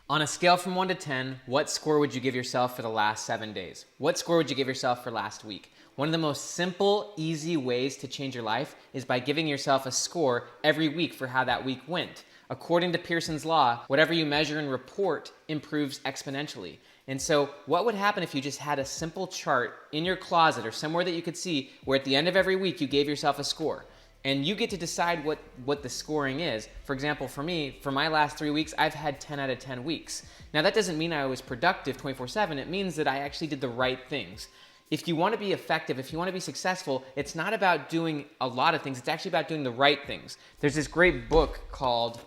On a scale from 1 to 10, what score would you give yourself for the last 7 days? What score would you give yourself for last week? One of the most simple, easy ways to change your life is by giving yourself a score every week for how that week went. According to Pearson's law, whatever you measure and report improves exponentially. And so what would happen if you just had a simple chart in your closet or somewhere that you could see where at the end of every week you gave yourself a score? And you get to decide what the scoring is. For example, for me, for my last 3 weeks, I've had 10 out of 10 weeks. Now that doesn't mean I was productive 24/7. It means that I actually did the right things. If you want to be effective, if you want to be successful, it's not about doing a lot of things. It's actually about doing the right things. There's this great book called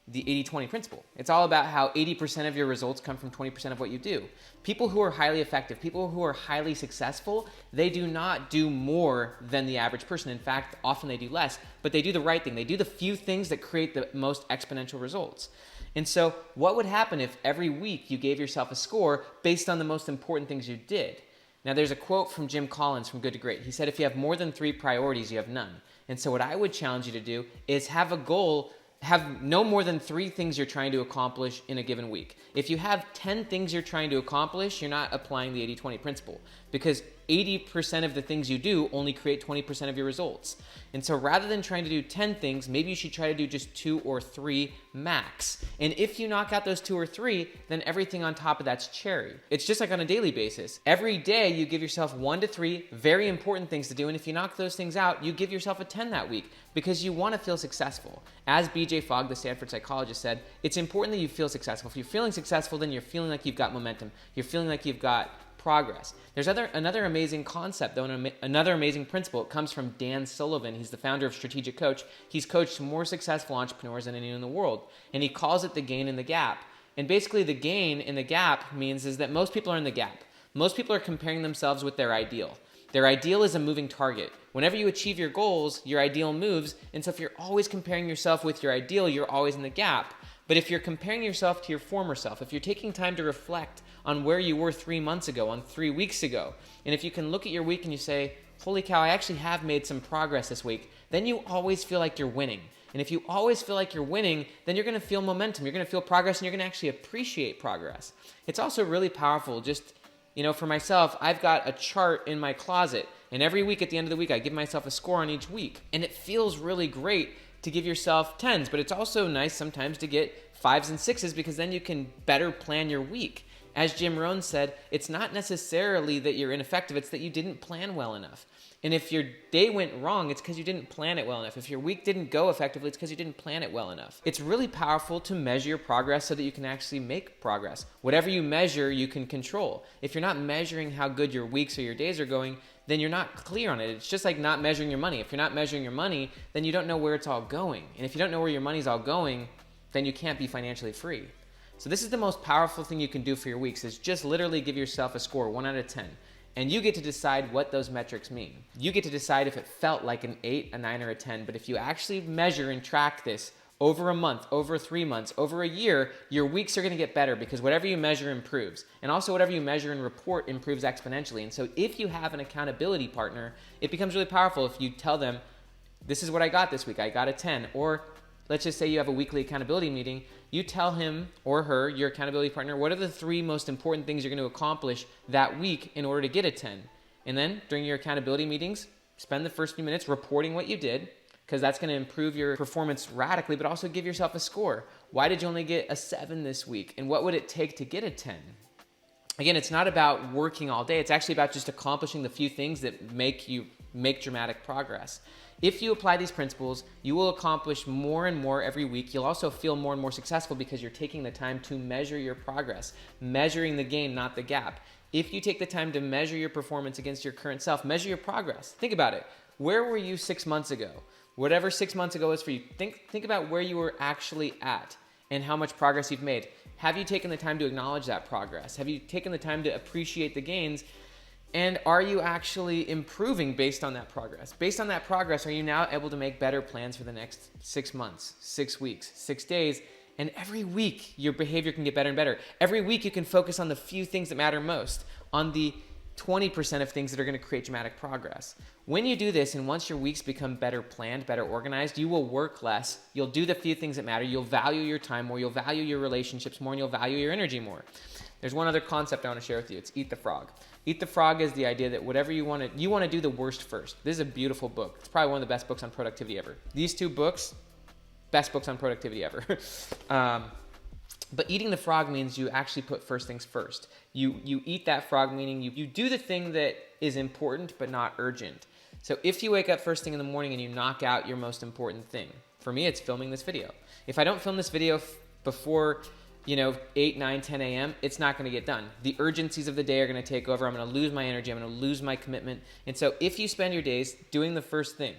the 80-20 principle. It's all about how 80% of your results come from 20% of what you do. People who are highly effective, people who are highly successful, they do not do more than the average person. In fact, often they do less, but they do the right thing. They do the few things that create the most exponential results. And so what would happen if every week you gave yourself a score based on the most important things you did? Now, there's a quote from Jim Collins from Good to Great. He said, if you have more than 3 priorities, you have none. And so what I would challenge you to do is have a goal, have no more than 3 things you're trying to accomplish in a given week. If you have 10 things you're trying to accomplish, you're not applying the 80-20 principle, because 80% of the things you do only create 20% of your results. And so rather than trying to do 10 things, maybe you should try to do just 2 or 3 max. And if you knock out those 2 or 3, then everything on top of that's cherry. It's just like on a daily basis. Every day you give yourself 1 to 3 very important things to do. And if you knock those things out, you give yourself a 10 that week because you want to feel successful. As BJ Fogg, the Stanford psychologist, said, it's important that you feel successful. If you're feeling successful, then you're feeling like you've got momentum. You're feeling like you've got progress. There's another amazing concept, though, and another amazing principle. It comes from Dan Sullivan. He's the founder of Strategic Coach. He's coached more successful entrepreneurs than anyone in the world, and he calls it the gain in the gap. And basically, the gain in the gap means is that most people are in the gap. Most people are comparing themselves with their ideal. Their ideal is a moving target. Whenever you achieve your goals, your ideal moves, and so if you're always comparing yourself with your ideal, you're always in the gap. But if you're comparing yourself to your former self, if you're taking time to reflect on where you were 3 months ago, on 3 weeks ago, and if you can look at your week and you say, holy cow, I actually have made some progress this week, then you always feel like you're winning. And if you always feel like you're winning, then you're going to feel momentum, you're going to feel progress, and you're going to actually appreciate progress. It's also really powerful. Just, for myself, I've got a chart in my closet, and every week at the end of the week, I give myself a score on each week. And it feels really great to give yourself 10s, but it's also nice sometimes to get 5s and 6s because then you can better plan your week. As Jim Rohn said, it's not necessarily that you're ineffective, it's that you didn't plan well enough. And if your day went wrong, it's because you didn't plan it well enough. If your week didn't go effectively, it's because you didn't plan it well enough. It's really powerful to measure your progress so that you can actually make progress. Whatever you measure, you can control. If you're not measuring how good your weeks or your days are going, then you're not clear on it. It's just like not measuring your money. If you're not measuring your money, then you don't know where it's all going. And if you don't know where your money's all going, then you can't be financially free. So this is the most powerful thing you can do for your weeks, is just literally give yourself a score, 1 out of 10. And you get to decide what those metrics mean. You get to decide if it felt like an 8, a 9, or a 10. But if you actually measure and track this over a month, over 3 months, over a year, your weeks are going to get better because whatever you measure improves. And also whatever you measure and report improves exponentially. And so if you have an accountability partner, it becomes really powerful if you tell them, this is what I got this week, I got a 10. Or let's just say you have a weekly accountability meeting. You tell him or her, your accountability partner, what are the 3 most important things you're going to accomplish that week in order to get a 10? And then during your accountability meetings, spend the first few minutes reporting what you did, because that's going to improve your performance radically, but also give yourself a score. Why did you only get a 7 this week? And what would it take to get a 10? Again, it's not about working all day. It's actually about just accomplishing the few things that make dramatic progress. If you apply these principles, you will accomplish more and more every week. You'll also feel more and more successful because you're taking the time to measure your progress, measuring the gain, not the gap. If you take the time to measure your performance against your current self, measure your progress. Think about it. Where were you 6 months ago? Whatever 6 months ago is for you, think about where you were actually at and how much progress you've made. Have you taken the time to acknowledge that progress? Have you taken the time to appreciate the gains? And are you actually improving based on that progress? Based on that progress, are you now able to make better plans for the next 6 months, 6 weeks, 6 days? And every week, your behavior can get better and better. Every week, you can focus on the few things that matter most, on the 20% of things that are going to create dramatic progress. When you do this, and once your weeks become better planned, better organized, you will work less. You'll do the few things that matter. You'll value your time more. You'll value your relationships more, and you'll value your energy more. There's one other concept I want to share with you. It's eat the frog. Eat the frog is the idea that whatever you want to do the worst first. This is a beautiful book. It's probably one of the best books on productivity ever. These two books, best books on productivity ever. But eating the frog means you actually put first things first. You eat that frog, meaning you do the thing that is important but not urgent. So if you wake up first thing in the morning and you knock out your most important thing, for me it's filming this video. If I don't film this video before 8, 9, 10 a.m., it's not going to get done. The urgencies of the day are going to take over. I'm going to lose my energy. I'm going to lose my commitment. And so if you spend your days doing the first thing,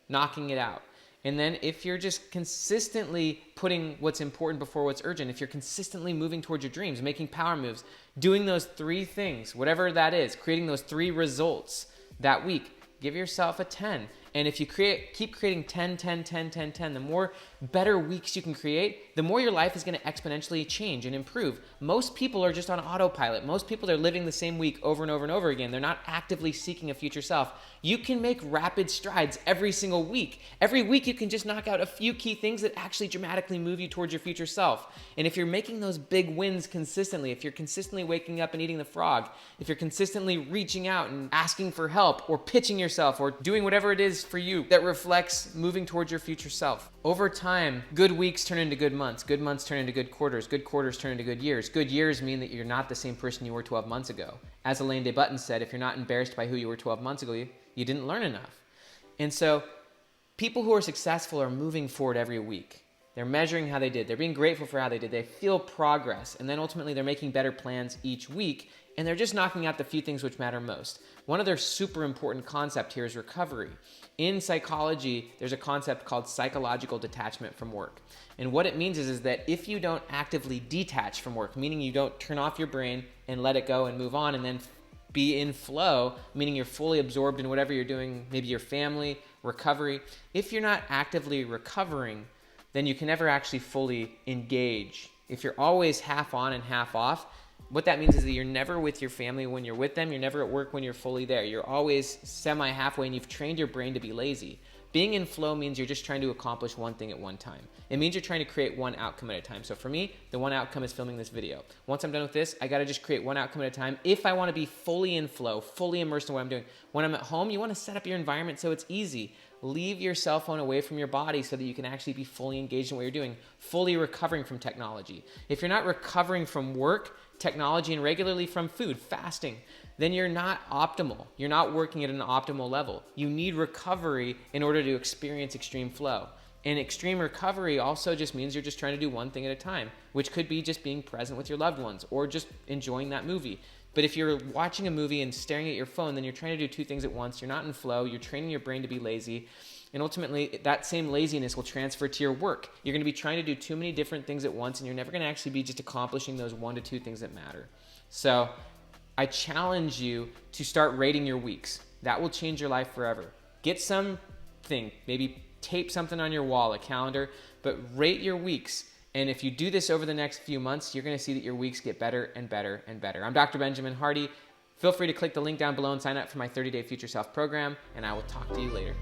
knocking it out, and then if you're just consistently putting what's important before what's urgent, if you're consistently moving towards your dreams, making power moves, doing those 3 things, whatever that is, creating those 3 results that week, give yourself a 10. And if you keep creating 10, 10, 10, 10, 10, the more better weeks you can create, the more your life is going to exponentially change and improve. Most people are just on autopilot. Most people are living the same week over and over and over again. They're not actively seeking a future self. You can make rapid strides every single week. Every week you can just knock out a few key things that actually dramatically move you towards your future self. And if you're making those big wins consistently, if you're consistently waking up and eating the frog, if you're consistently reaching out and asking for help or pitching yourself or doing whatever it is for you that reflects moving towards your future self. Over time, good weeks turn into good months turn into good quarters turn into good years. Good years mean that you're not the same person you were 12 months ago. As Elaine Day Button said, if you're not embarrassed by who you were 12 months ago, you didn't learn enough. And so people who are successful are moving forward every week. They're measuring how they did. They're being grateful for how they did. They feel progress. And then ultimately they're making better plans each week. And they're just knocking out the few things which matter most. One other super important concept here is recovery. In psychology, there's a concept called psychological detachment from work. And what it means is that if you don't actively detach from work, meaning you don't turn off your brain and let it go and move on and then be in flow, meaning you're fully absorbed in whatever you're doing, maybe your family, recovery. If you're not actively recovering, then you can never actually fully engage. If you're always half on and half off, what that means is that you're never with your family when you're with them. You're never at work when you're fully there. You're always semi-halfway, and you've trained your brain to be lazy. Being in flow means you're just trying to accomplish one thing at one time. It means you're trying to create one outcome at a time. So for me, the one outcome is filming this video. Once I'm done with this, I got to just create one outcome at a time if I want to be fully in flow, fully immersed in what I'm doing. When I'm at home, you want to set up your environment so it's easy. Leave your cell phone away from your body so that you can actually be fully engaged in what you're doing, fully recovering from technology. If you're not recovering from work, technology, and regularly from food, fasting, then you're not optimal. You're not working at an optimal level. You need recovery in order to experience extreme flow. And extreme recovery also just means you're just trying to do one thing at a time, which could be just being present with your loved ones or just enjoying that movie. But if you're watching a movie and staring at your phone, then you're trying to do 2 things at once. You're not in flow. You're training your brain to be lazy. And ultimately, that same laziness will transfer to your work. You're going to be trying to do too many different things at once, and you're never going to actually be just accomplishing those 1 to 2 things that matter. So I challenge you to start rating your weeks. That will change your life forever. Get something, maybe tape something on your wall, a calendar, but rate your weeks. And if you do this over the next few months, you're going to see that your weeks get better and better and better. I'm Dr. Benjamin Hardy. Feel free to click the link down below and sign up for my 30-day Future Self program, and I will talk to you later.